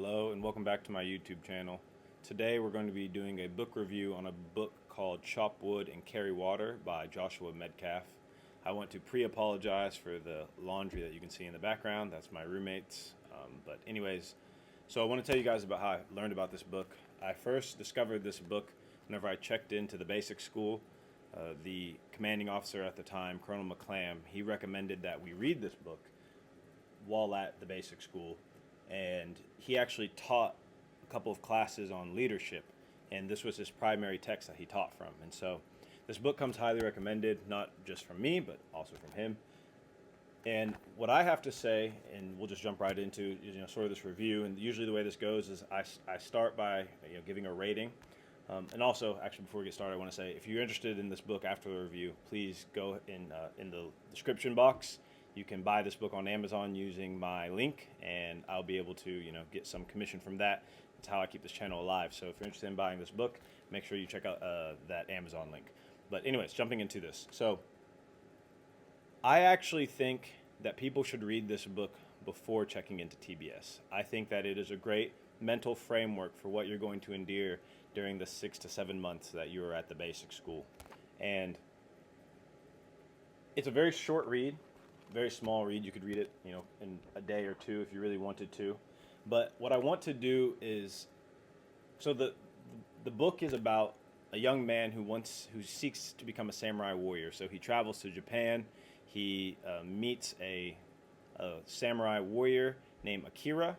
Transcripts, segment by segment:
Hello and welcome back to my YouTube channel. Today we're going to be doing a book review on a book called Chop Wood and Carry Water by Joshua Medcalf. I want to pre-apologize for the laundry that you can see in the background. That's my roommates. But anyways, so I want to tell you guys about how I learned about this book. I first discovered this book whenever I checked into the basic school. The commanding officer at the time, Colonel McClam, he recommended that we read this book while at the basic school. And he actually taught a couple of classes on leadership, and this was his primary text that he taught from. And so this book comes highly recommended, not just from me, but also from him. And what I have to say, and we'll just jump right into sort of this review, and usually the way this goes is I start by giving a rating. And also, actually, before we get started, I want to say, if you're interested in this book after the review, please go in the description box. You can buy this book on Amazon using my link, and I'll be able to, get some commission from that. It's how I keep this channel alive. So if you're interested in buying this book, make sure you check out that Amazon link. But anyways, jumping into this. So I actually think that people should read this book before checking into TBS. I think that it is a great mental framework for what you're going to endure during the 6 to 7 months that you are at the basic school. And it's a very short read. Very small read. You could read it, in a day or two if you really wanted to. But what I want to do is, so the book is about a young man who seeks to become a samurai warrior. So he travels to Japan. He meets a samurai warrior named Akira,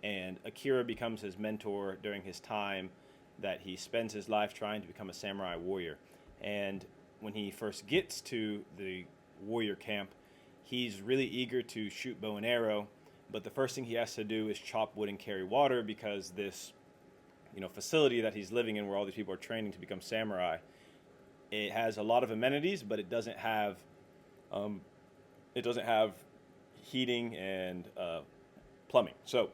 and Akira becomes his mentor during his time that he spends his life trying to become a samurai warrior. And when he first gets to the warrior camp, he's really eager to shoot bow and arrow, but the first thing he has to do is chop wood and carry water, because this, facility that he's living in, where all these people are training to become samurai, it has a lot of amenities, but it doesn't have heating and plumbing. So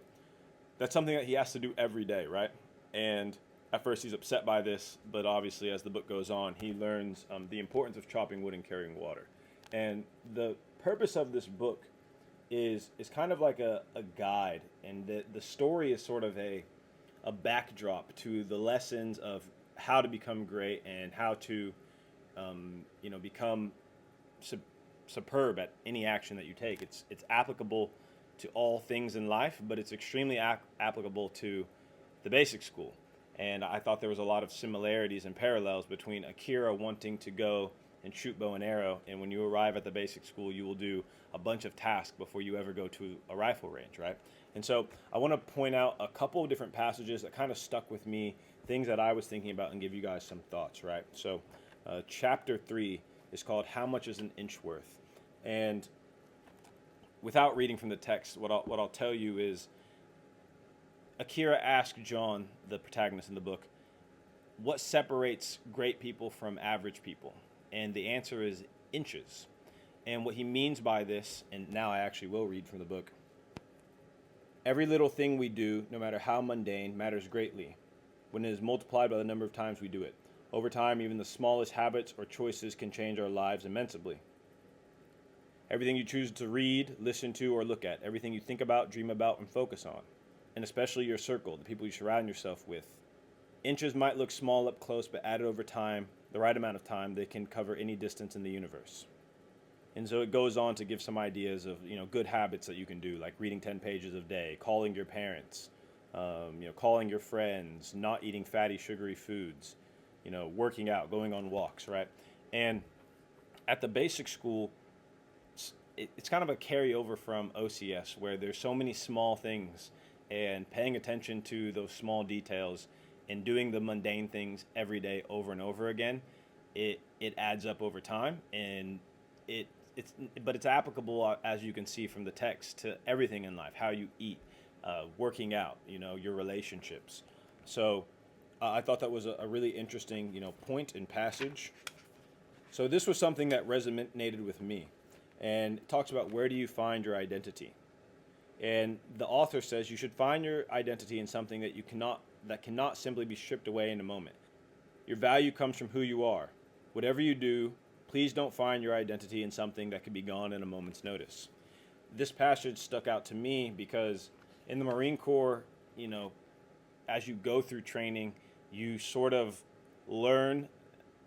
that's something that he has to do every day, right? And at first he's upset by this, but obviously as the book goes on, he learns the importance of chopping wood and carrying water. And the purpose of this book is kind of like a guide, and the story is sort of a backdrop to the lessons of how to become great and how to become superb at any action that you take. It's applicable to all things in life, but it's extremely applicable to the basic school. And I thought there was a lot of similarities and parallels between Akira wanting to go and shoot bow and arrow, and when you arrive at the basic school, you will do a bunch of tasks before you ever go to a rifle range, right? And so I want to point out a couple of different passages that kind of stuck with me, things that I was thinking about, and give you guys some thoughts, right? So chapter 3 is called "How Much is an Inch Worth?" And without reading from the text, what I'll tell you is Akira asked John, the protagonist in the book, what separates great people from average people? And the answer is inches. And what he means by this, and now I actually will read from the book: every little thing we do, no matter how mundane, matters greatly when it is multiplied by the number of times we do it. Over time, even the smallest habits or choices can change our lives immensely. Everything you choose to read, listen to, or look at, everything you think about, dream about, and focus on, and especially your circle, the people you surround yourself with. Inches might look small up close, but added over time, the right amount of time, they can cover any distance in the universe. And so it goes on to give some ideas of good habits that you can do, like reading 10 pages a day, calling your parents, calling your friends, not eating fatty, sugary foods, working out, going on walks, right? And at the basic school, it's kind of a carryover from OCS, where there's so many small things, and paying attention to those small details and doing the mundane things every day over and over again, it adds up over time, and it's applicable, as you can see from the text, to everything in life: how you eat, working out, your relationships. So I thought that was a really interesting point and passage. So this was something that resonated with me, and it talks about, where do you find your identity? And the author says you should find your identity in something that cannot simply be stripped away in a moment. Your value comes from who you are. Whatever you do, please don't find your identity in something that could be gone in a moment's notice. This passage stuck out to me because in the Marine Corps, as you go through training, you sort of learn,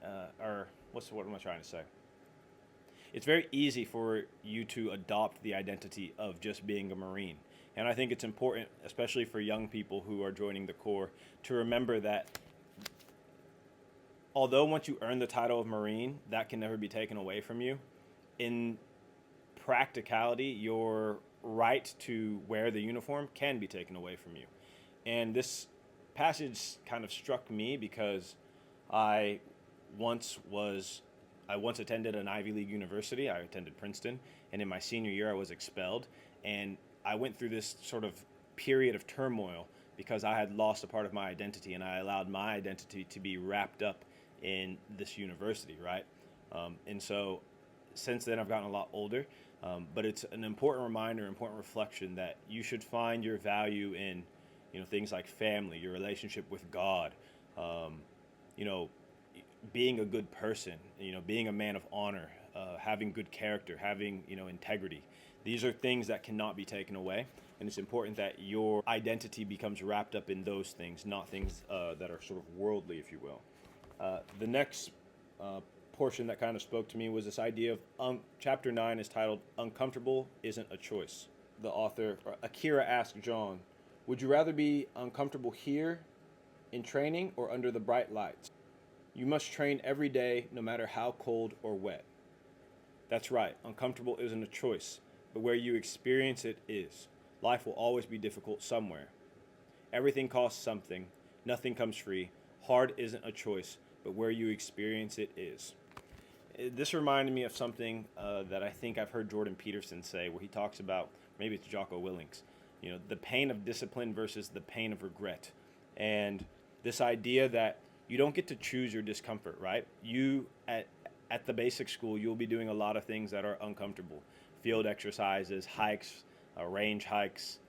what am I trying to say? It's very easy for you to adopt the identity of just being a Marine. And I think it's important, especially for young people who are joining the Corps, to remember that although once you earn the title of Marine, that can never be taken away from you. In practicality, your right to wear the uniform can be taken away from you. And this passage kind of struck me because I once attended an Ivy League university. I attended Princeton, and in my senior year I was expelled, and I went through this sort of period of turmoil because I had lost a part of my identity, and I allowed my identity to be wrapped up in this university, right? And so since then I've gotten a lot older, but it's an important reminder, important reflection that you should find your value in, things like family, your relationship with God, being a good person, being a man of honor, having good character, having, integrity. These are things that cannot be taken away, and it's important that your identity becomes wrapped up in those things, not things that are sort of worldly, if you will. The next portion that kind of spoke to me was this idea of chapter 9 is titled "Uncomfortable Isn't a Choice." The author, Akira, asked John, "Would you rather be uncomfortable here in training or under the bright lights? You must train every day, no matter how cold or wet." That's right, uncomfortable isn't a choice, but where you experience it is. Life will always be difficult somewhere. Everything costs something, nothing comes free. Hard isn't a choice, but where you experience it is. This reminded me of something that I think I've heard Jordan Peterson say, where he talks about, maybe it's Jocko Willink, the pain of discipline versus the pain of regret. And this idea that you don't get to choose your discomfort, right? You, at the basic school, you'll be doing a lot of things that are uncomfortable. Field exercises, hikes, range hikes,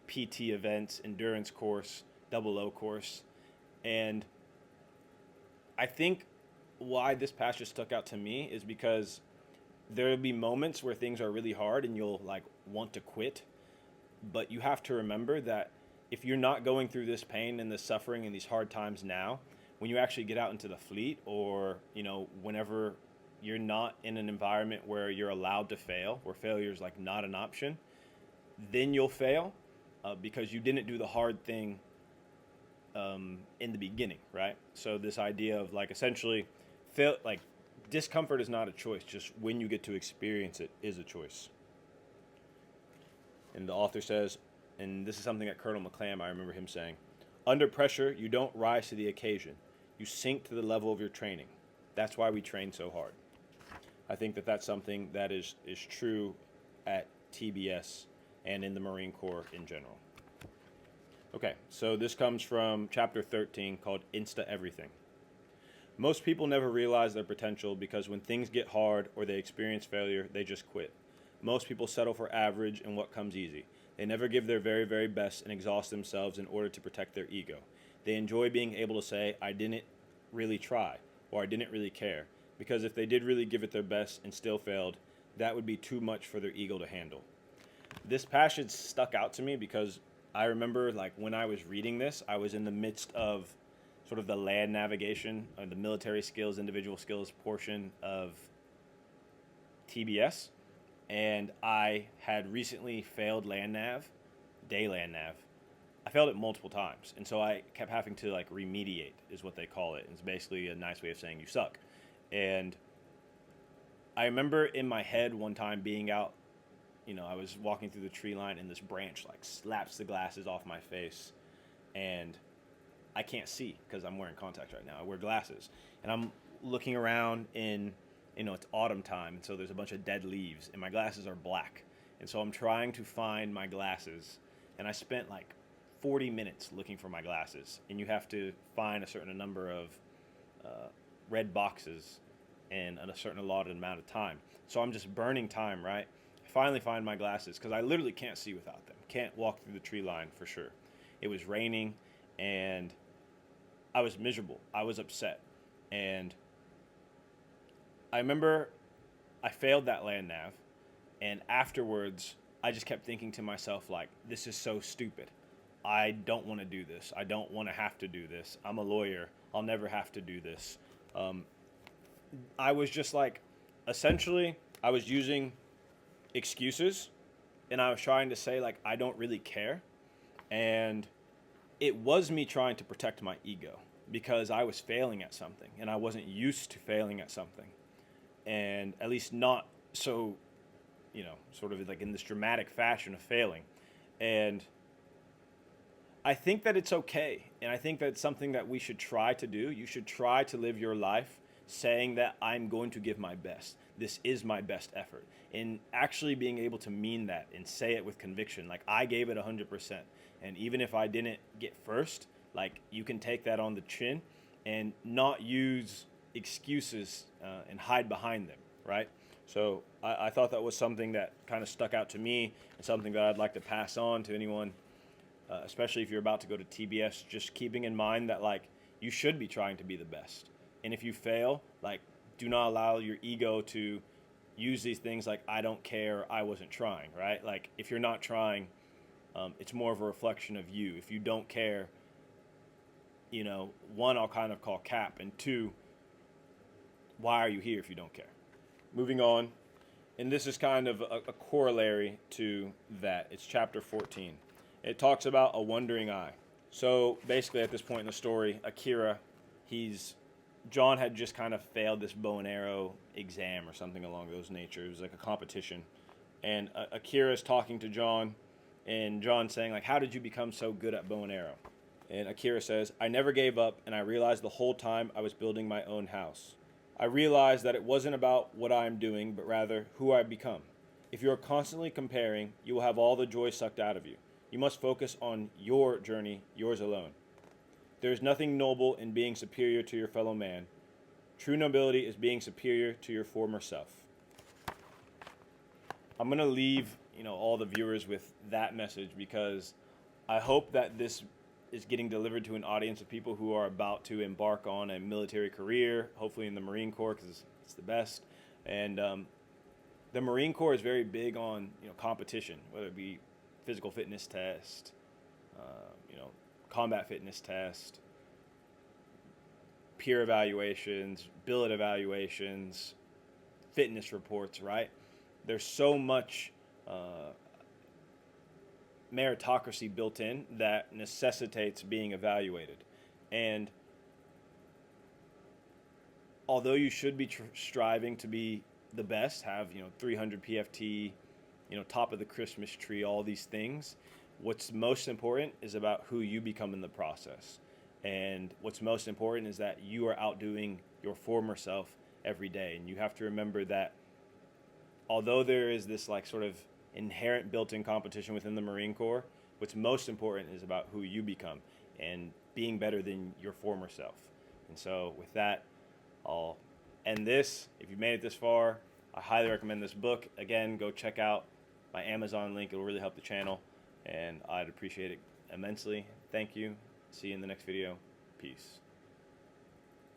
PT events, endurance course, 00 course. And I think why this passage stuck out to me is because there'll be moments where things are really hard and you'll want to quit. But you have to remember that if you're not going through this pain and this suffering and these hard times now, when you actually get out into the fleet, or whenever you're not in an environment where you're allowed to fail, where failure is not an option, then you'll fail because you didn't do the hard thing in the beginning, right? So this idea of essentially discomfort is not a choice, just when you get to experience it is a choice. And the author says, and this is something that Colonel McClam, I remember him saying, "Under pressure, you don't rise to the occasion. You sink to the level of your training. That's why we train so hard." I think that that's something that is true at TBS and in the Marine Corps in general. Okay, so this comes from chapter 13 called Insta Everything. "Most people never realize their potential because when things get hard or they experience failure, they just quit. Most people settle for average and what comes easy. They never give their very, very best and exhaust themselves in order to protect their ego. They enjoy being able to say, 'I didn't really try,' or 'I didn't really care,' because if they did really give it their best and still failed, that would be too much for their ego to handle." This passage stuck out to me because I remember when I was reading this, I was in the midst of sort of the land navigation, or the military skills, individual skills portion of TBS. And I had recently failed day land nav. I failed it multiple times. And so I kept having to remediate is what they call it. It's basically a nice way of saying you suck. And I remember in my head one time being out, I was walking through the tree line and this branch slaps the glasses off my face. And I can't see because I'm wearing contacts right now. I wear glasses. And I'm looking around in it's autumn time, and so there's a bunch of dead leaves, and my glasses are black. And so I'm trying to find my glasses, and I spent 40 minutes looking for my glasses. And you have to find a certain number of red boxes in a certain allotted amount of time. So I'm just burning time, right? I finally find my glasses, because I literally can't see without them. Can't walk through the tree line for sure. It was raining, and I was miserable. I was upset. And I remember I failed that land nav, and afterwards I just kept thinking to myself, like, this is so stupid. I don't want to do this. I don't want to have to do this. I'm a lawyer. I'll never have to do this. I was just like, essentially, I was using excuses, and I was trying to say, like, I don't really care. And it was me trying to protect my ego because I was failing at something, and I wasn't used to failing at something. And at least not so, sort of like in this dramatic fashion of failing. And I think that it's okay. And I think that's something that we should try to do. You should try to live your life saying that I'm going to give my best. This is my best effort. And actually being able to mean that and say it with conviction. Like, I gave it 100%. And even if I didn't get first, like, you can take that on the chin and not use excuses and hide behind them, right? So I thought that was something that kind of stuck out to me and something that I'd like to pass on to anyone, especially if you're about to go to TBS, just keeping in mind that, like, you should be trying to be the best. And if you fail, like, do not allow your ego to use these things like, I don't care, I wasn't trying, right? Like, if you're not trying, it's more of a reflection of you. If you don't care, one, I'll kind of call cap, and two, why are you here if you don't care? Moving on, and this is kind of a corollary to that. It's chapter 14. It talks about a wandering eye. So basically at this point in the story, Akira, John had just kind of failed this bow and arrow exam or something along those natures. It was like a competition. And Akira's talking to John, and John's saying, like, how did you become so good at bow and arrow? And Akira says, I never gave up, and I realized the whole time I was building my own house. I realized that it wasn't about what I am doing, but rather who I become. If you are constantly comparing, you will have all the joy sucked out of you. You must focus on your journey, yours alone. There is nothing noble in being superior to your fellow man. True nobility is being superior to your former self. I'm going to leave, all the viewers with that message, because I hope that this is getting delivered to an audience of people who are about to embark on a military career, hopefully in the Marine Corps, because it's the best. And the Marine Corps is very big on competition, whether it be physical fitness test, combat fitness test, peer evaluations, billet evaluations, fitness reports, right? There's so much meritocracy built in that necessitates being evaluated. And although you should be striving to be the best, have 300 PFT, top of the Christmas tree, all these things, what's most important is about who you become in the process. And what's most important is that you are outdoing your former self every day. And you have to remember that although there is this like sort of inherent built-in competition within the Marine Corps, what's most important is about who you become and being better than your former self. And so with that, I'll end this. If you made it this far, I highly recommend this book. Again, go check out my Amazon link. It will really help the channel, and I'd appreciate it immensely. Thank you. See you in the next video. Peace.